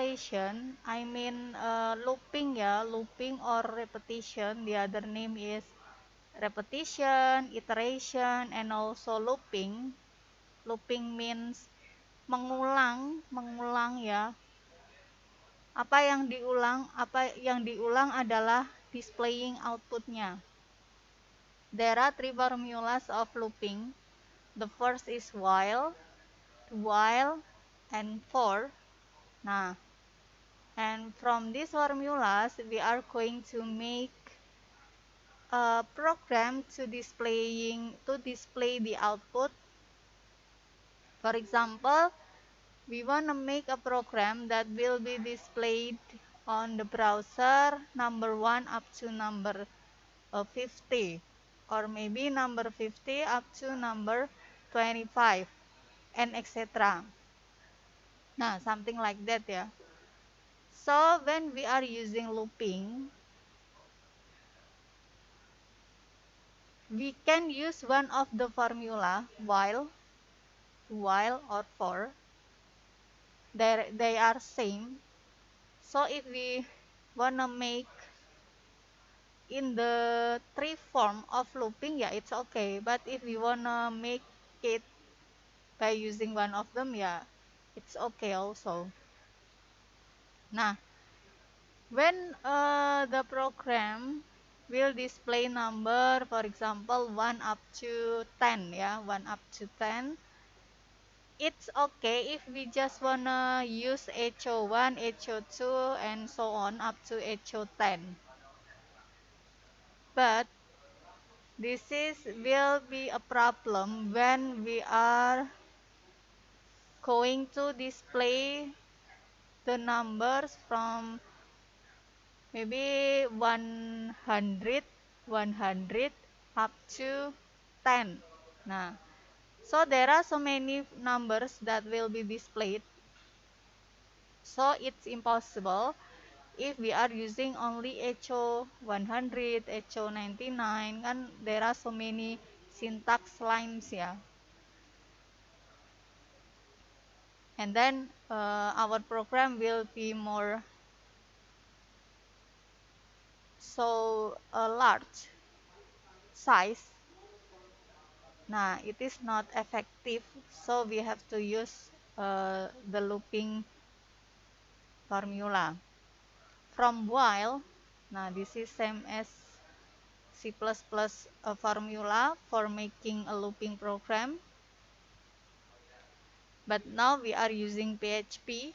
iteration, I mean looping ya, looping or repetition. The other name is repetition, iteration, and also looping. Looping means mengulang ya. Apa yang diulang adalah displaying outputnya. There are three formulas of looping. The first is while, and for. Nah, and from these formulas, we are going to make a program to display the output. For example, we want to make a program that will be displayed on the browser number 1 up to number 50, or maybe number 50 up to number 25, and etc. Nah, something like that ya. So when we are using looping, we can use one of the formula, while or for. They are same. So if we wanna make in the three form of looping, yeah, it's okay. But if we wanna make it by using one of them, yeah, it's okay also. Nah, when the program will display number, for example 1 up to 10 ya, 1 up to 10, it's okay if we just wanna use HO1, HO2, and so on up to HO10. But this will be a problem when we are going to display the numbers from maybe 100 up to 10. Nah, so there are so many numbers that will be displayed. So it's impossible if we are using only HO 100, HO 99, kan there are so many syntax lines ya. And then our program will be more so large size. Nah, it is not effective, so we have to use the looping formula. From while, nah this is same as C++ formula for making a looping program. But now we are using PHP.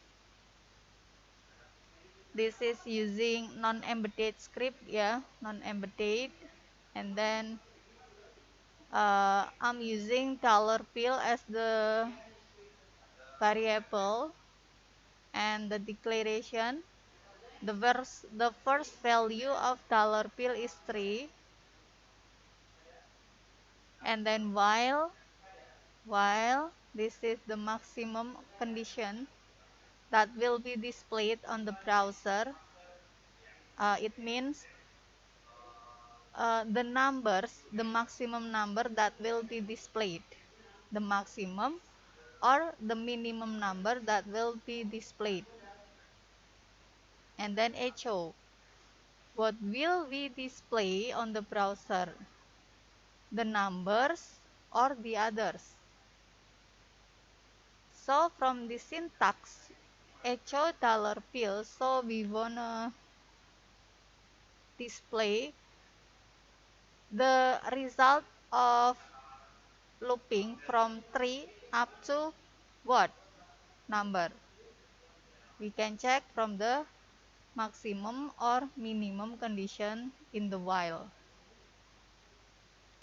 This is using non-embedded script ya, non-embedded. And then I'm using $pill as the variable, and the declaration. The first value of $pill is 3. And then while this is the maximum condition that will be displayed on the browser. It means the maximum number that will be displayed, the maximum or the minimum number that will be displayed. And then HO, what will we display on the browser, the numbers or the others? So from the syntax, HO $pill, so we wanna display the result of looping from 3 up to what number? We can check from the maximum or minimum condition in the while.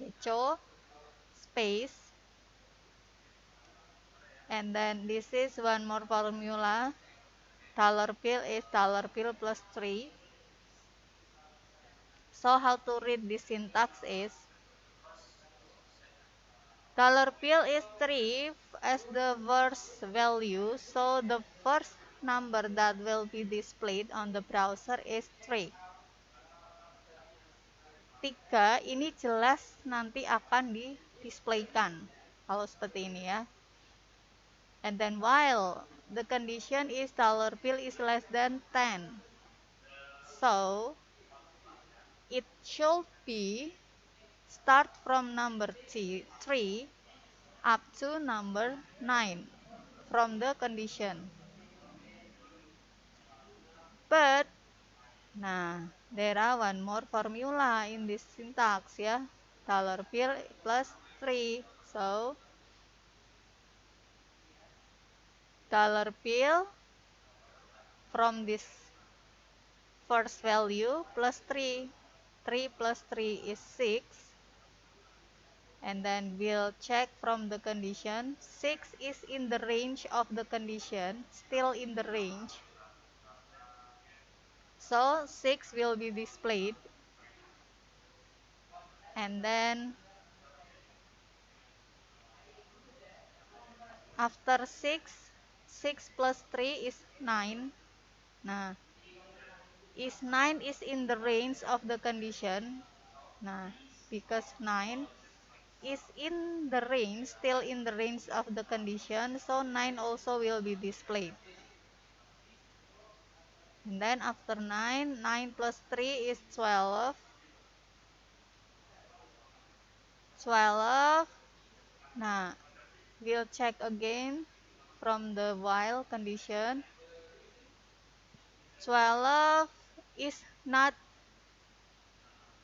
Echo space, and then this is one more formula. $pill is $pill plus 3. So how to read this syntax is $pill is 3 as the first value, so the first number that will be displayed on the browser is 3. 3 ini jelas nanti akan didisplaykan kalau seperti ini ya. And then while the condition is $bill is less than 10, so it should be start from number 3 up to number 9 from the condition. But there are one more formula in this syntax ya. $bill plus 3. So $bill from this first value plus 3. 3 plus 3 is 6. And then we'll check from the condition. 6 is in the range of the condition, still in the range. So 6 will be displayed. And then after 6, 6 plus 3 is 9. Is 9 is in the range of the condition? Because 9 is in the range, still in the range of the condition, so 9 also will be displayed. And then after 9, 9 plus 3 is 12. 12. We'll check again from the while condition. 12 is not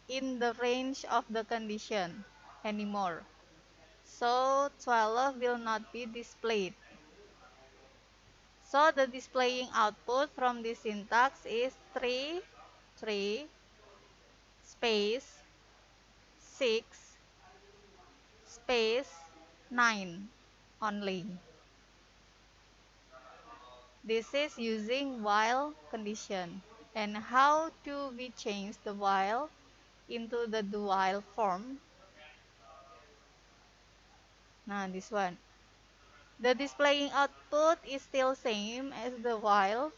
in the range of the condition anymore. So 12 will not be displayed. So the displaying output from this syntax is 3, 3, space, 6, space, 9 only. This is using while condition. And how do we change the while into the do while form? This one. The displaying output is still same as the while.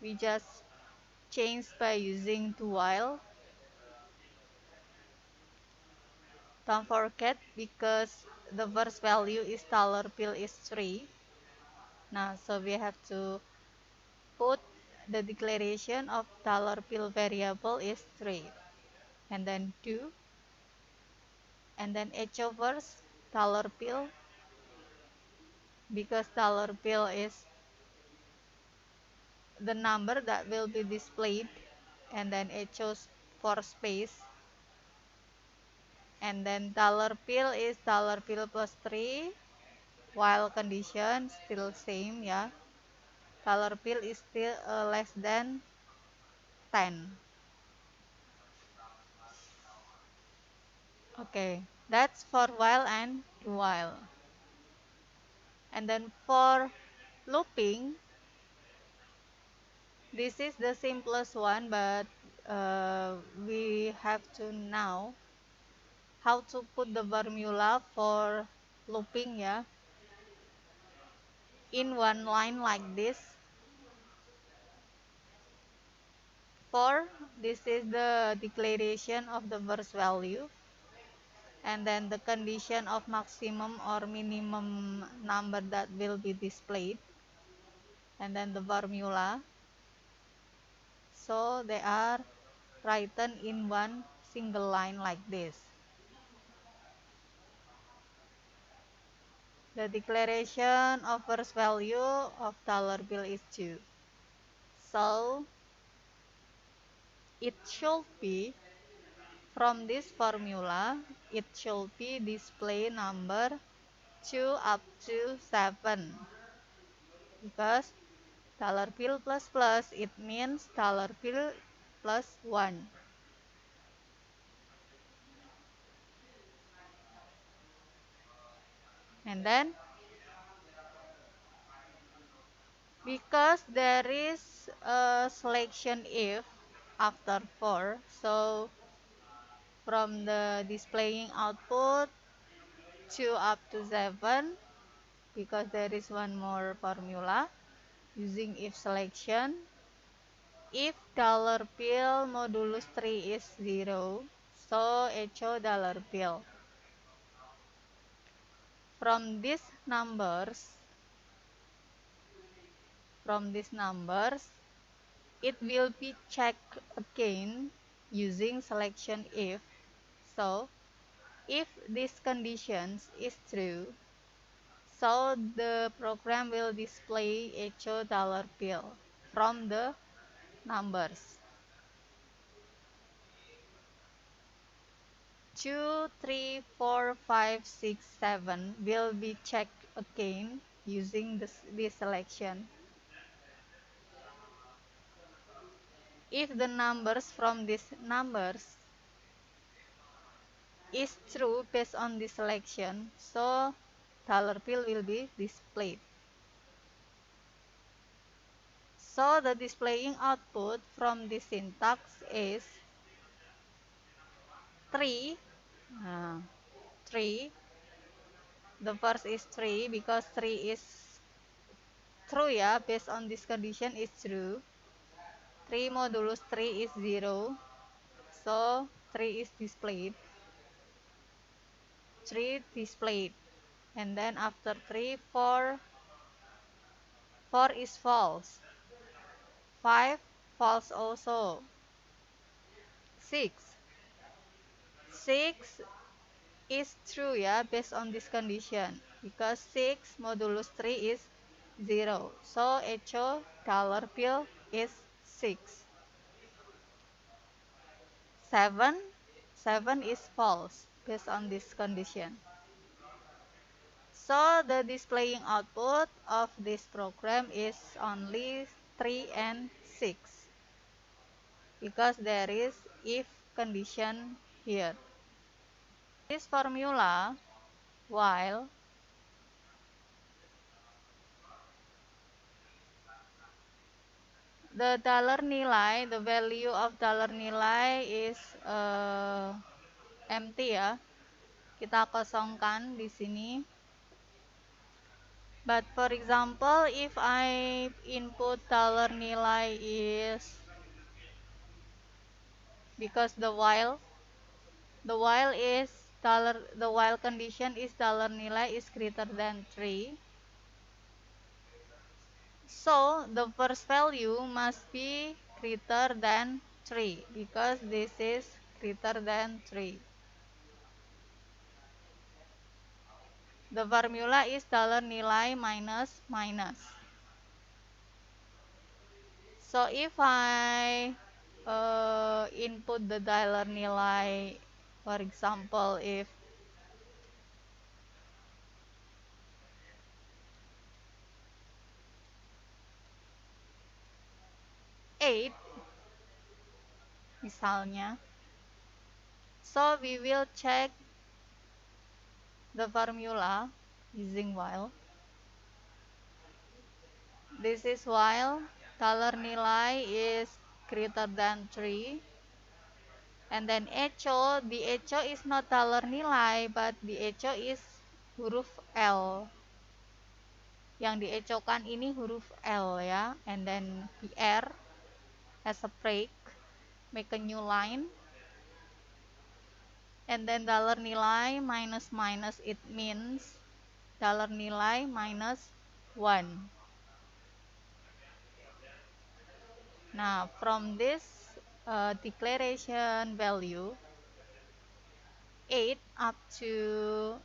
We just change by using do while. Don't forget because the first value is $bill is 3. So we have to put the declaration of $bill variable is 3. And then do. And then echo first $bill. Because $bill is the number that will be displayed. And then echoes for space. And then $bill is $bill plus 3. While condition still same ya. $bill is still less than 10. Okay, that's for while and do while. And then for looping, this is the simplest one, but we have to know how to put the formula for looping ya in one line like this. For this is the declaration of the first value, and then the condition of maximum or minimum number that will be displayed, and then the formula. So they are written in one single line like this. The declaration of first value of $bill is 2. So it should be from this formula, it should be display number 2 up to 7. Because $bill plus plus, it means $bill plus 1. And then because there is a selection if after 4, so from the displaying output 2 up to 7, because there is one more formula using if selection. If $bill modulus 3 is 0, so echo $bill. From these numbers, from these numbers, it will be checked again using selection if. So, if this conditions is true, so the program will display echo dollar bill from the numbers. 2, 3, 4, 5, 6, 7 will be checked again using this selection. If the numbers from these numbers is true based on this selection, so dollar bill will be displayed. So the displaying output from this syntax is 3. 3. The first is 3 because 3 is true ya, based on this condition is true. 3 modulus 3 is 0. So 3 is displayed. 3 displayed. And then after 3, 4. 4 is false. 5 false also. 6. 6 is true ya, based on this condition. Because 6 modulus 3 is 0. So echo dollar bill is 6. 7 is false based on this condition. So the displaying output of this program is only 3 and 6 because there is if condition here. This formula, while the dollar nilai, the value of dollar nilai is empty ya, kita kosongkan di sini. But for example, if I input dollar nilai is because the while is the while condition is dollar nilai is greater than 3. So the first value must be greater than 3 because this is greater than 3. The formula is dollar nilai minus minus. So if I input the dollar nilai, for example, if 8 misalnya, so we will check the formula using while. This is while dollar nilai is greater than 3. And then echo, the echo is not dollar nilai, but the echo is huruf L. Yang diecokan ini huruf L ya. And then BR as a break, make a new line. And then dollar nilai minus minus, it means dollar nilai minus 1. Now from this declaration value 8 up to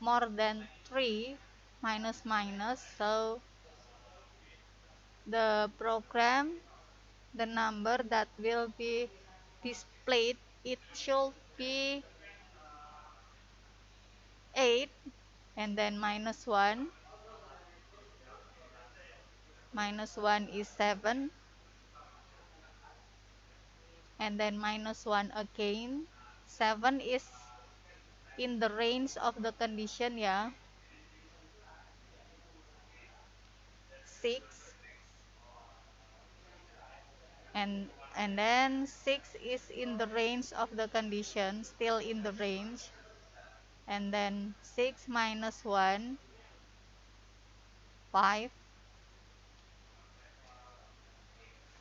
more than 3 minus minus, so the program, the number that will be displayed, it should be 8 and then minus 1. Minus 1 is 7 and then minus 1 again. 7 is in the range of the condition ya. 6 and then 6 is in the range of the condition, still in the range. And then 6 minus 1, 5.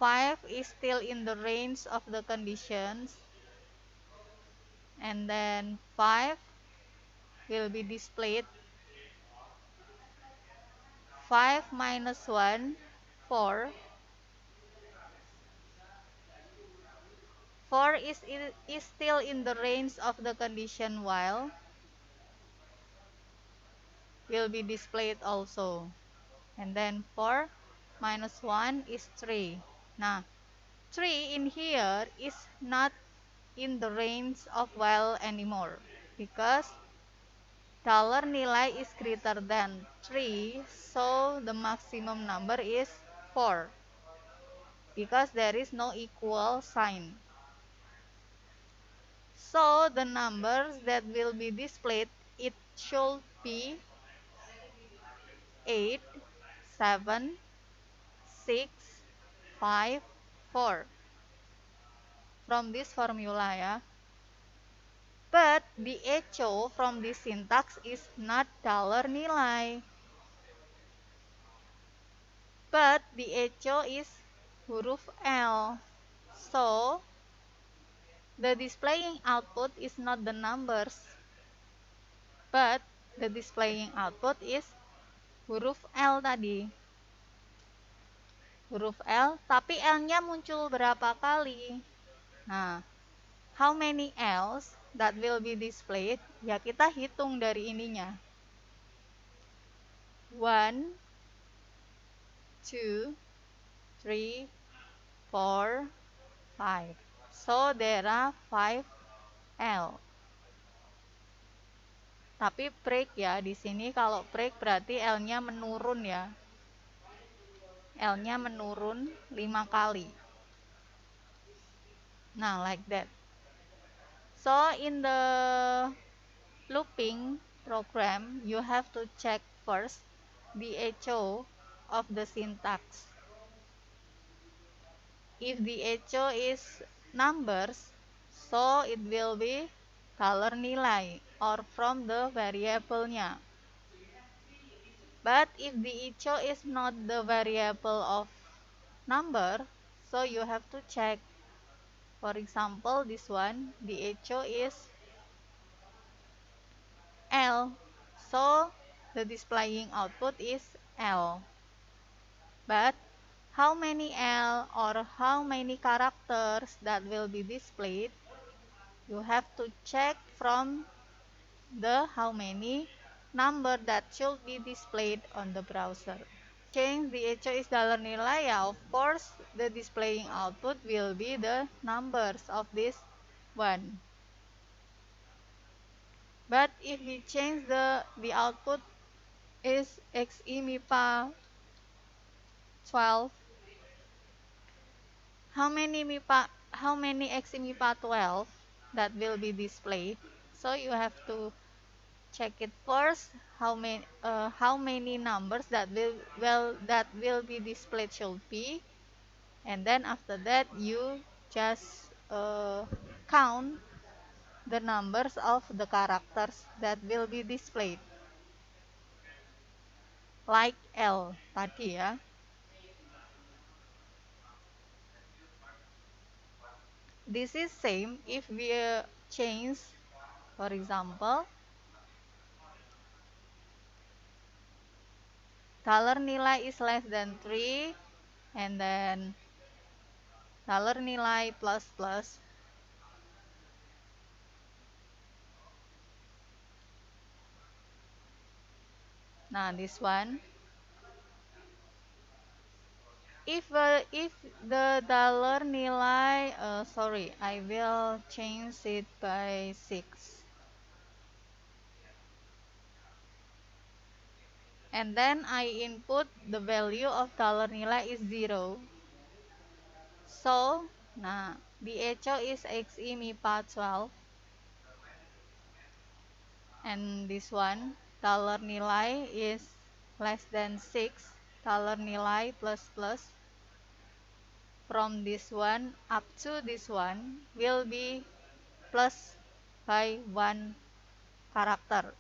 5 is still in the range of the conditions. And then 5 will be displayed. 5 minus 1, 4 is still in the range of the condition while will be displayed also. And then 4 minus 1 is 3. Nah, 3 in here is not in the range of while anymore because dollar nilai is greater than 3, so the maximum number is 4 because there is no equal sign. So the numbers that will be displayed, it should be 8, 7, 6, 5, 4 from this formula ya. But the echo from this syntax is not dollar nilai, but the echo is huruf L. So the displaying output is not the numbers, but the displaying output is huruf L tadi. Huruf L, tapi L-nya muncul berapa kali? Nah, how many L's that will be displayed? Ya kita hitung dari ininya. 1, 2, 3, 4, 5. So there are 5 L. Tapi break ya, di sini kalau break berarti L-nya menurun ya. L-nya menurun 5 kali. Nah, like that. So in the looping program, you have to check first the echo of the syntax. If the echo is numbers, so it will be dollar nilai or from the variable-nya. But if the echo is not the variable of number, so you have to check. For example, this one, the echo is L, so the displaying output is L. But how many L or how many characters that will be displayed, you have to check from the how many number that should be displayed on the browser. Change the echo is dollar nilai, yeah, of course the displaying output will be the numbers of this one. But if we change the output is XI MIPA 12, how many XI MIPA 12 that will be displayed? So you have to check it first how many numbers that will be displayed should be, and then after that you just count the numbers of the characters that will be displayed like L tadi ya. This is same if we change, for example, dollar nilai is less than 3 and then dollar nilai plus plus. Nah, this one, if the dollar nilai, sorry, I will change it by 6, and then I input the value of dollar nilai is 0. So, nah, the echo is XI MIPA 12, and this one, dollar nilai is less than 6, dollar nilai plus plus. From this one up to this one will be plus by 1 character.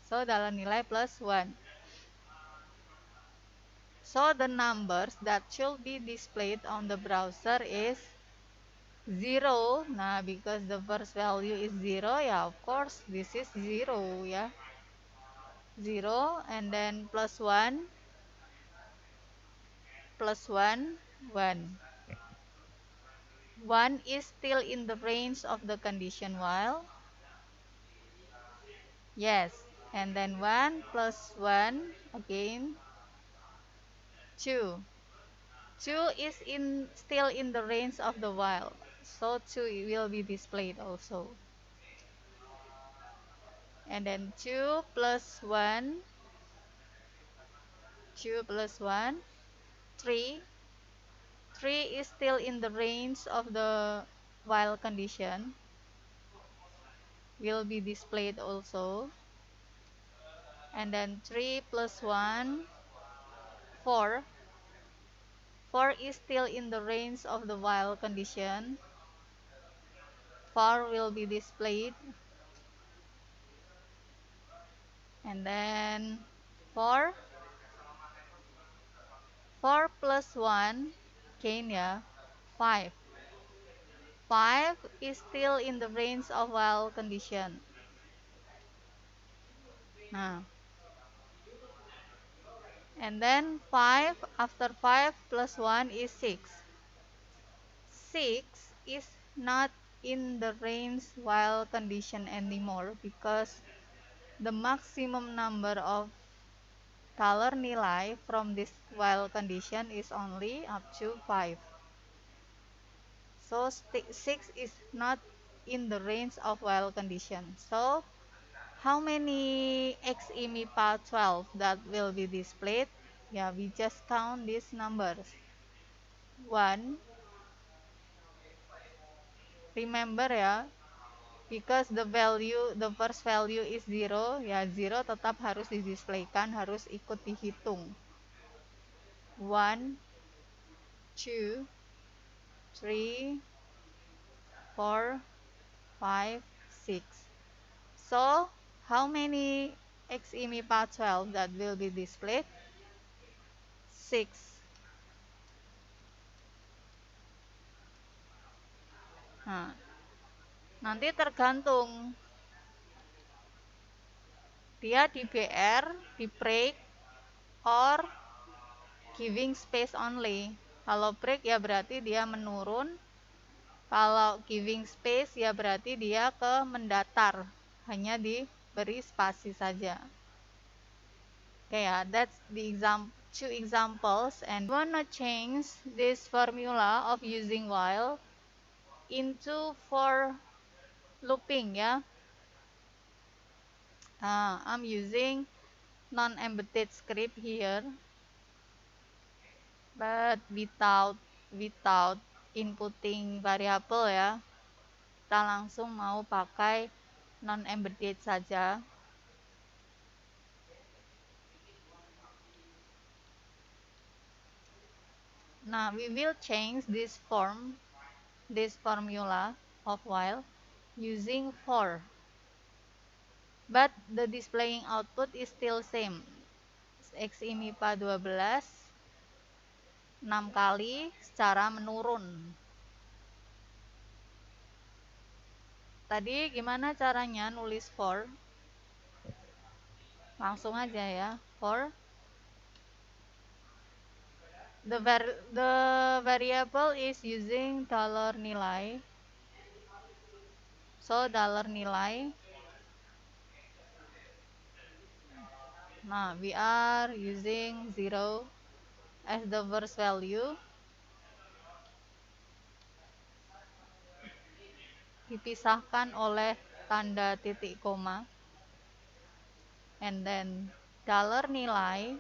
So dollar nilai plus 1. So the numbers that should be displayed on the browser is 0. Nah, because the first value is 0, yeah, of course this is 0 ya. 0 and then plus 1 plus 1, 1. 1 is still in the range of the condition while. Yes. And then 1 plus 1, again, 2. 2 is still in the range of the while. So 2 will be displayed also. And then 2 plus 1, 2 plus 1, 3. 3 is still in the range of the while condition, will be displayed also. And then 3 plus 1, 4. 4 is still in the range of the while condition, 4 will be displayed. And then 4 plus 1, again ya, 5. 5 is still in the range of while condition. Nah. And then 5, after 5 plus 1 is 6. 6 is not in the range while condition anymore because the maximum number of color nilai from this while condition is only up to 5. So 6 is not in the range of while condition. So how many XIMIPA 12 that will be displayed? Yeah, we just count these numbers. 1, remember ya, because the first value is 0, ya 0 tetap harus didisplaykan, harus ikut dihitung. 1, 2, 3, 4, 5, 6. So, how many XIMIPA 12 that will be displayed? 6. Nah, nanti tergantung dia di BR, di break, or giving space only. Kalau break ya berarti dia menurun. Kalau giving space ya berarti dia ke mendatar. Hanya diberi spasi saja. Okay, yeah, that's the two examples, and we wanna change this formula of using while into for looping ya. I'm using non-embedded script here, but without inputting variable ya. Kita langsung mau pakai non-embedded saja. Now we will change this formula of while using for, but the displaying output is still same. XIMIPA 12 6 kali secara menurun. Tadi gimana caranya nulis for? Langsung aja ya. For the variable is using dollar nilai. So dollar nilai. Nah, we are using 0 as the first value. Dipisahkan oleh tanda titik koma. And then dollar nilai,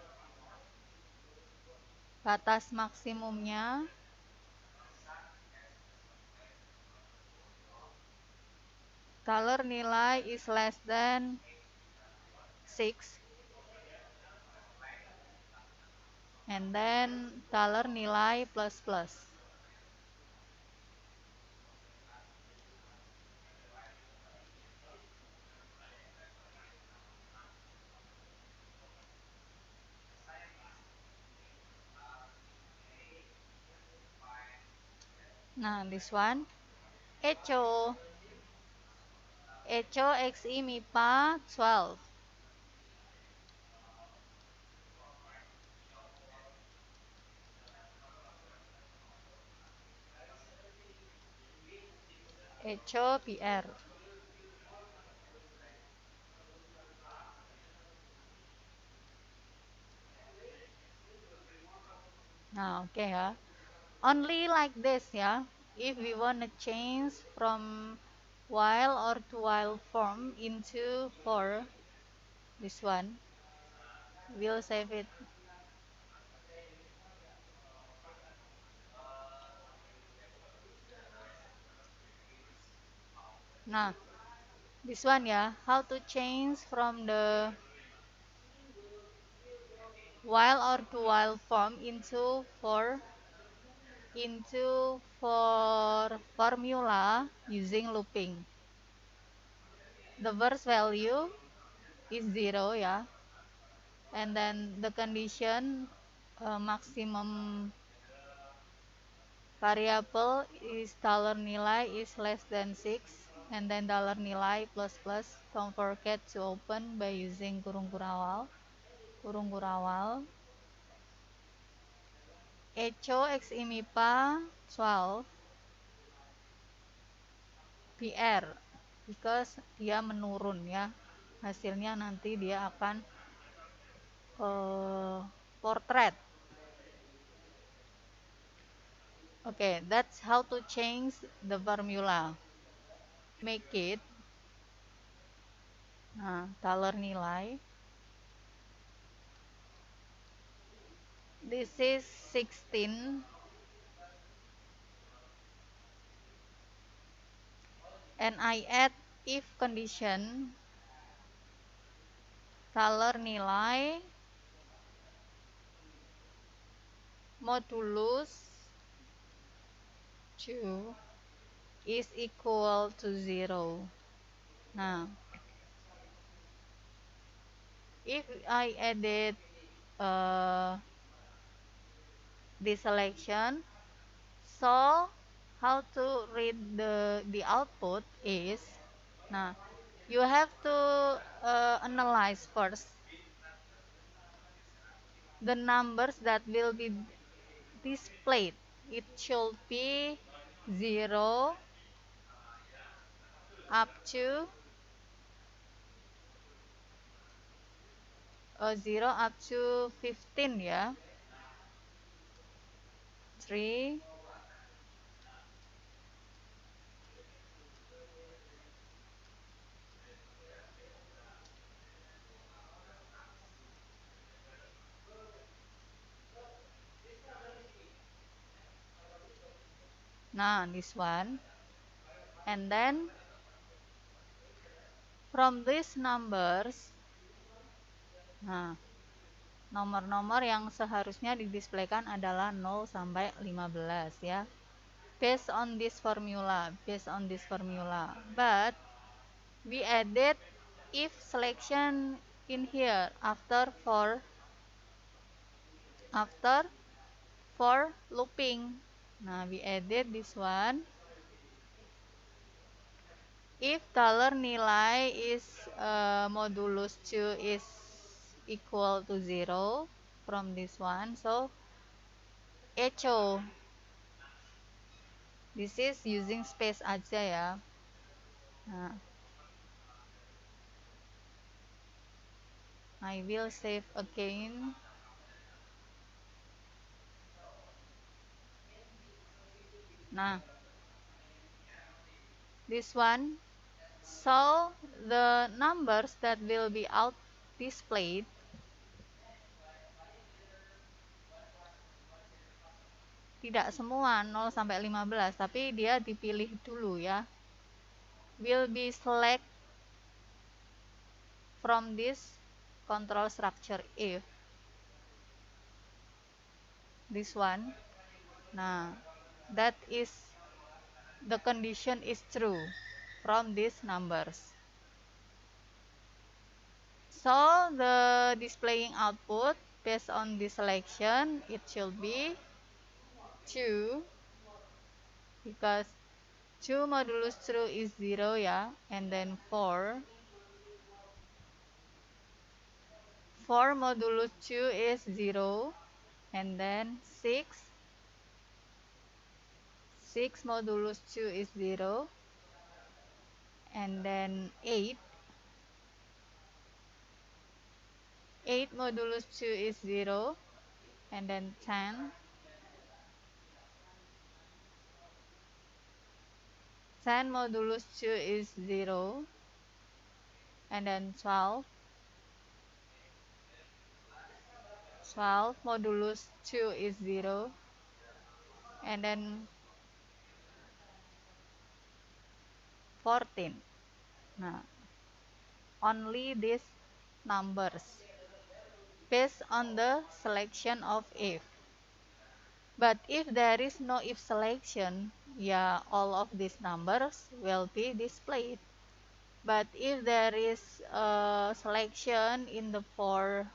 batas maksimumnya dollar nilai is less than 6, and then dollar nilai plus plus. Nah, this one echo XIMIPA 12. Echo PR. Nah, oke ya. Only like this ya. If we wanna change from while or to while form into for, this one, we'll save it. Nah, this one ya, how to change from the while or to while form into for formula using looping. The first value is 0 ya, and then the condition maximum variable is dollar nilai is less than 6, and then dollar nilai plus plus. Don't forget to open by using kurung kurawal. Echo x IMIPA 12 PR, because dia menurun ya, hasilnya nanti dia akan portrait. Okay, that's how to change the formula. Make it, nah, dollar nilai. This is 16, and I add if condition dollar nilai modulus 2 is equal to 0. Nah, if I added this selection, so how to read the output is, nah, you have to analyze first the numbers that will be displayed. It should be 0 up to 0 up to 15 ya. 3, nah, this one. And then from these numbers, nah, nomor-nomor yang seharusnya didisplaykan adalah 0 sampai 15 ya. Based on this formula, but we added if selection in here after for looping. Nah, we added this one. If dollar nilai is modulus 2 is equal to 0 from this one, so echo, this is using space aja ya. Nah, I will save again. Nah, this one, so the numbers that will be out displayed tidak semua 0 sampai 15, tapi dia dipilih dulu ya. Will be select from this control structure if this one. Nah, that is the condition is true from these numbers. So the displaying output based on this selection, it should be 2, because 2 modulus true is 0 ya, and then 4 modulus 2 is 0, and then 6 modulus 2 is 0, and then 8 modulus 2 is 0, and then 10 modulus 2 is 0, and then 12 modulus 2 is 0, and then 14. Nah, only these numbers based on the selection of if. But if there is no if selection, yeah, all of these numbers will be displayed. But if there is a selection in the for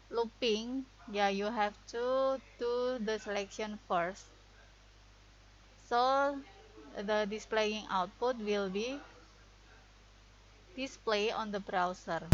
looping, yeah, you have to do the selection first. So the displaying output will be displayed on the browser.